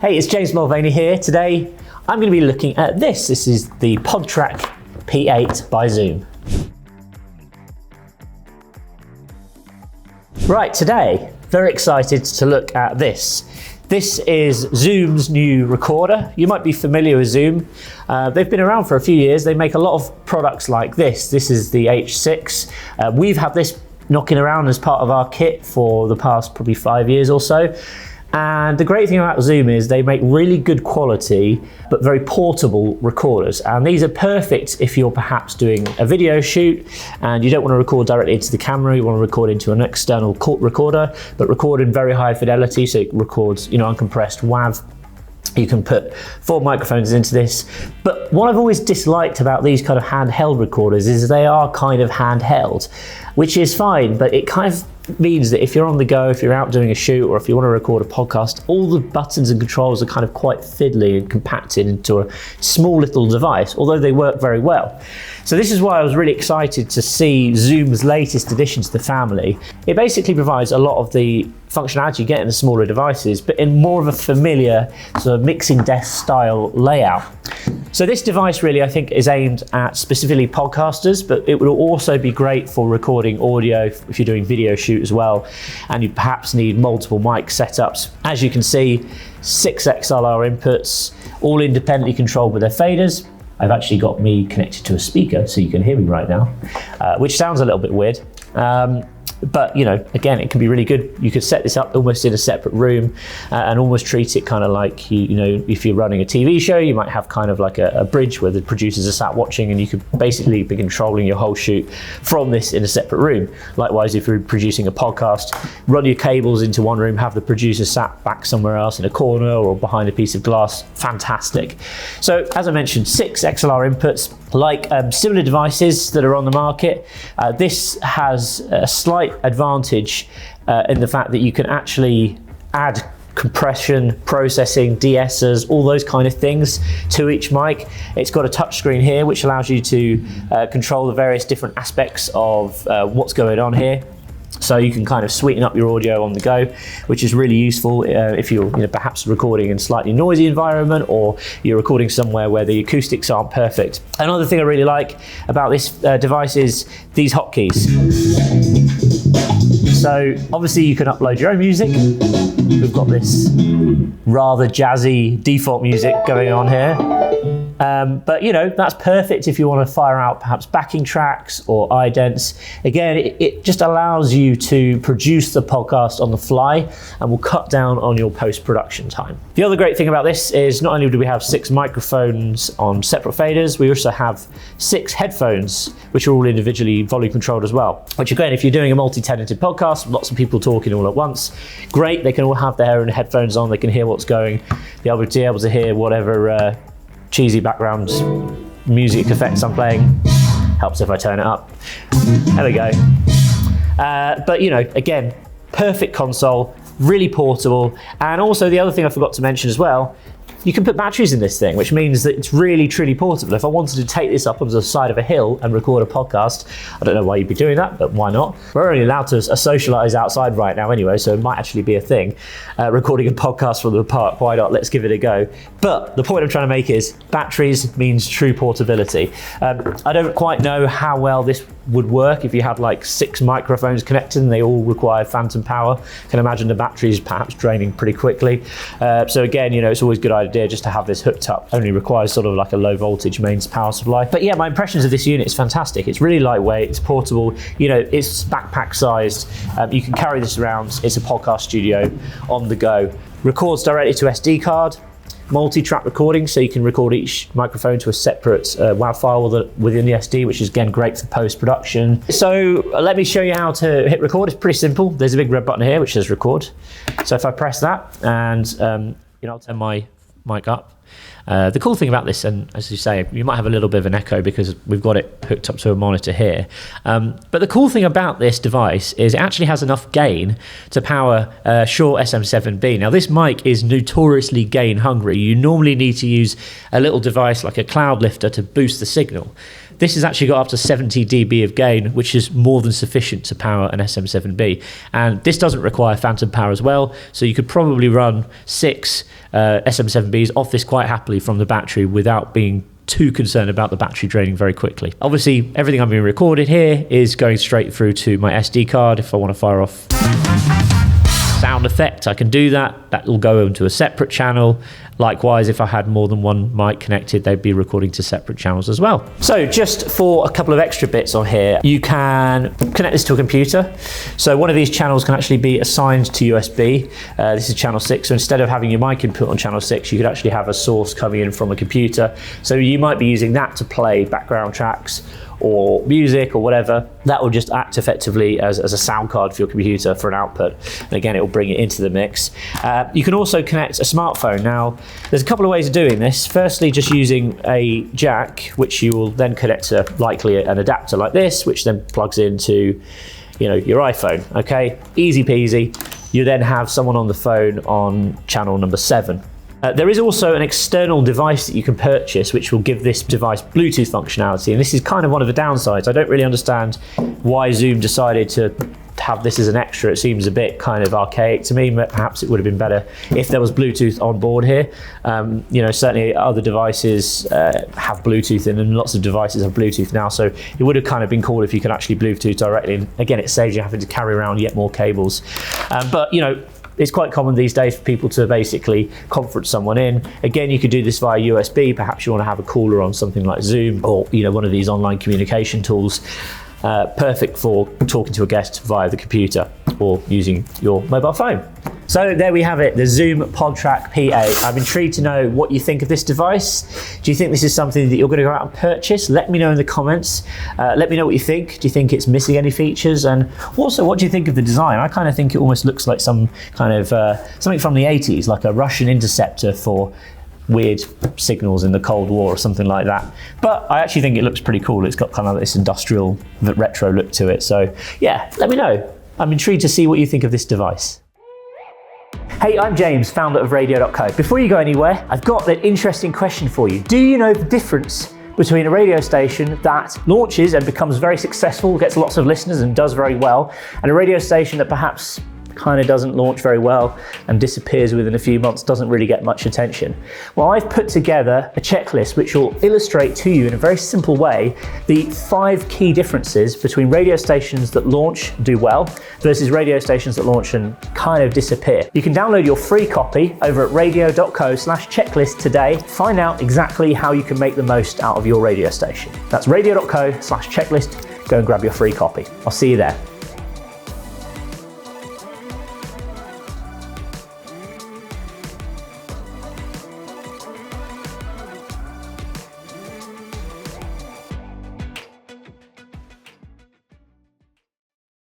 Hey, it's James Mulvaney here. Today, I'm going to be looking at this. This is the PodTrak P8 by Zoom. Right, today, very excited to look at this. This is Zoom's new recorder. You might be familiar with Zoom. They've been around for a few years. They make a lot of products like this. This is the H6. We've had this knocking around as part of our kit for the past probably 5 years or so. And the great thing about Zoom is they make really good quality, but very portable recorders. And these are perfect if you're perhaps doing a video shoot and you don't want to record directly into the camera, you want to record into an external recorder, but record in very high fidelity, so it records, uncompressed WAV. You can put 4 microphones into this. But what I've always disliked about these kind of handheld recorders is they are kind of handheld, which is fine, but it kind of means that if you're on the go, if you're out doing a shoot, or if you want to record a podcast, all the buttons and controls are kind of quite fiddly and compacted into a small little device, although they work very well. So this is why I was really excited to see Zoom's latest addition to the family. It basically provides a lot of the functionality you get in the smaller devices, but in more of a familiar sort of mixing desk style layout. So this device really, I think, is aimed at specifically podcasters, but it will also be great for recording audio if you're doing video shoot as well, and you perhaps need multiple mic setups. As you can see, 6 XLR inputs, all independently controlled with their faders. I've actually got me connected to a speaker so you can hear me right now, which sounds a little bit weird. But again, it can be really good. You could set this up almost in a separate room and almost treat it kind of like, if you're running a TV show, you might have kind of like a bridge where the producers are sat watching, and you could basically be controlling your whole shoot from this in a separate room. Likewise, if you're producing a podcast, run your cables into one room, have the producer sat back somewhere else in a corner or behind a piece of glass. Fantastic. So as I mentioned, 6 XLR inputs. Like similar devices that are on the market, this has a slight advantage in the fact that you can actually add compression, processing, de-essers, all those kind of things to each mic. It's got a touch screen here which allows you to control the various different aspects of what's going on here. So you can kind of sweeten up your audio on the go, which is really useful if you're perhaps recording in a slightly noisy environment, or you're recording somewhere where the acoustics aren't perfect. Another thing I really like about this device is these hotkeys. So obviously you can upload your own music. We've got this rather jazzy default music going on here. But that's perfect if you want to fire out perhaps backing tracks or idents. Again, it just allows you to produce the podcast on the fly and will cut down on your post-production time. The other great thing about this is not only do we have 6 microphones on separate faders, we also have 6 headphones, which are all individually volume controlled as well. Which again, if you're doing a multi-tenanted podcast, lots of people talking all at once, great, they can all have their own headphones on, they can hear what's going, be able to hear whatever cheesy background music effects I'm playing. Helps if I turn it up. There we go. But again, perfect console, really portable. And also the other thing I forgot to mention as well, you can put batteries in this thing, which means that it's really, truly portable. If I wanted to take this up onto the side of a hill and record a podcast, I don't know why you'd be doing that, but why not? We're only allowed to socialize outside right now anyway, so it might actually be a thing. Recording a podcast from the park, why not? Let's give it a go. But the point I'm trying to make is batteries means true portability. I don't quite know how well this would work if you had like 6 microphones connected and they all require phantom power. I can imagine the batteries perhaps draining pretty quickly. So again, it's always a good idea just to have this hooked up. Only requires sort of like a low voltage mains power supply. But yeah, my impressions of this unit is fantastic. It's really lightweight, it's portable, it's backpack sized. You can carry this around. It's a podcast studio on the go. Records directly to SD card. Multi-track recording, so you can record each microphone to a separate WAV file within the SD, which is again great for post-production. So let me show you how to hit record. It's pretty simple. There's a big red button here which says record. So if I press that and I'll turn my mic up. The cool thing about this, and as you say, you might have a little bit of an echo because we've got it hooked up to a monitor here. But the cool thing about this device is it actually has enough gain to power a Shure SM7B. Now this mic is notoriously gain hungry. You normally need to use a little device like a cloud lifter to boost the signal. This has actually got up to 70 dB of gain, which is more than sufficient to power an SM7B. And this doesn't require phantom power as well, so you could probably run 6 SM7Bs off this quite happily from the battery without being too concerned about the battery draining very quickly. Obviously, everything I'm being recorded here is going straight through to my SD card. If I want to fire off sound effect, I can do that. That will go into a separate channel. Likewise, if I had more than one mic connected, they'd be recording to separate channels as well. So just for a couple of extra bits on here, you can connect this to a computer. So one of these channels can actually be assigned to USB. This is channel 6. So instead of having your mic input on channel 6, you could actually have a source coming in from a computer. So you might be using that to play background tracks or music or whatever. That will just act effectively as a sound card for your computer for an output. And again, it will bring it into the mix. You can also connect a smartphone. Now, there's a couple of ways of doing this. Firstly, just using a jack, which you will then connect to likely an adapter like this, which then plugs into, your iPhone. Okay, easy peasy. You then have someone on the phone on channel number 7. There is also an external device that you can purchase which will give this device Bluetooth functionality, and this is kind of one of the downsides. I don't really understand why Zoom decided to have this as an extra. It seems a bit kind of archaic to me. Perhaps it would have been better if there was Bluetooth on board here. Certainly other devices have Bluetooth in, and lots of devices have Bluetooth now, so it would have kind of been cool if you could actually Bluetooth directly. And again, it saves you having to carry around yet more cables. But it's quite common these days for people to basically conference someone in. Again, you could do this via USB. Perhaps you want to have a caller on something like Zoom or one of these online communication tools. Perfect for talking to a guest via the computer or using your mobile phone. So there we have it, the Zoom PodTrak P8. I'm intrigued to know what you think of this device. Do you think this is something that you're going to go out and purchase? Let me know in the comments. Let me know what you think. Do you think it's missing any features? And also, what do you think of the design? I kind of think it almost looks like some kind of something from the 80s, like a Russian interceptor for weird signals in the Cold War or something like that. But I actually think it looks pretty cool. It's got kind of this industrial retro look to it. So yeah, let me know. I'm intrigued to see what you think of this device. Hey, I'm James, founder of Radio.co. Before you go anywhere, I've got an interesting question for you. Do you know the difference between a radio station that launches and becomes very successful, gets lots of listeners and does very well, and a radio station that perhaps kind of doesn't launch very well and disappears within a few months, doesn't really get much attention? Well, I've put together a checklist which will illustrate to you in a very simple way the 5 key differences between radio stations that launch, do well, versus radio stations that launch and kind of disappear. You can download your free copy over at radio.co/checklist today. Find out exactly how you can make the most out of your radio station. That's radio.co/checklist. Go and grab your free copy. I'll see you there.